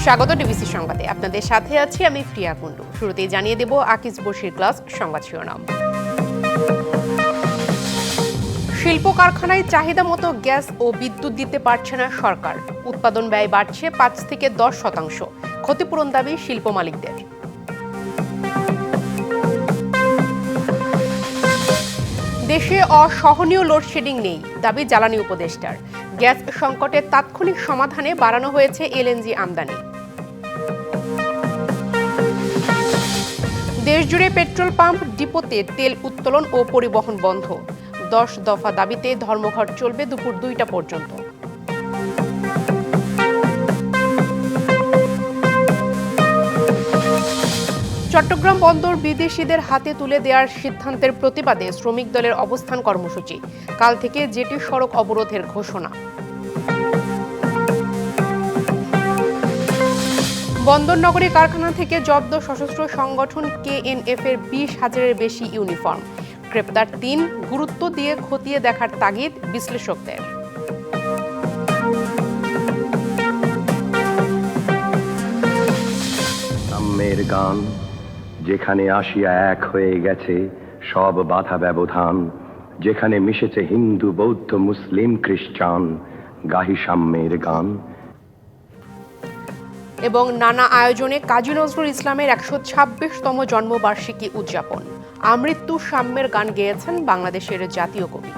স্বাগত ডিবিসি সংবাদে। আপনাদের সাথে আছি আমি প্রিয়া কুণ্ডু। শুরুতেই জানিয়ে দেব আকিজ বশির ক্লাস সংবাদ শিরোনাম। শিল্প কারখানায় চাহিদা মতো গ্যাস ও বিদ্যুৎ দিতে পারছে না সরকার। উৎপাদন ব্যয় বাড়ছে ৫ থেকে ১০%। ক্ষতিপূরণ দাবি শিল্প মালিকদের। দেশে অসহনীয় লোডশেডিং নেই, দাবি জ্বালানি উপদেষ্টার। গ্যাস সংকটের তাৎক্ষণিক সমাধানে বাড়ানো হয়েছে এলএনজি আমদানি। দেশজুড়ে পেট্রোল পাম্প ডিপোতে তেল উত্তোলন ও পরিবহন বন্ধ। ১০ দফা দাবিতে ধর্মঘট চলবে দুপুর ২টা পর্যন্ত। চট্টগ্রাম বন্দর বিদেশিদের হাতে তুলে দেওয়ার সিদ্ধান্তের প্রতিবাদে শ্রমিক দলের অবস্থান কর্মসূচি। কাল থেকে জেটি সড়ক অবরোধের ঘোষণা। বন্দরনগরী কারখানা থেকে জব্দ সশস্ত্র সংগঠন কেএনএফ-এর ২০,০০০-এর বেশি ইউনিফর্ম। গ্রেপ্তার ৩, গুরুত্ব দিয়ে খতিয়ে দেখার তাগিদ বিশ্লেষকদের। সাম্যের গান, যেখানে আসিয়া এক হয়ে গেছে সব বাধা ব্যবধান, যেখানে মিশেছে হিন্দু, বৌদ্ধ, মুসলিম, খ্রিস্টান, গাহি সাম্যের গান। এবং নানা আয়োজনে কাজী নজরুল ইসলামের ১২৬তম জন্মবার্ষিকী উদযাপন। আমৃত্যু সাম্যের গান গেয়েছেন বাংলাদেশের জাতীয় কবি।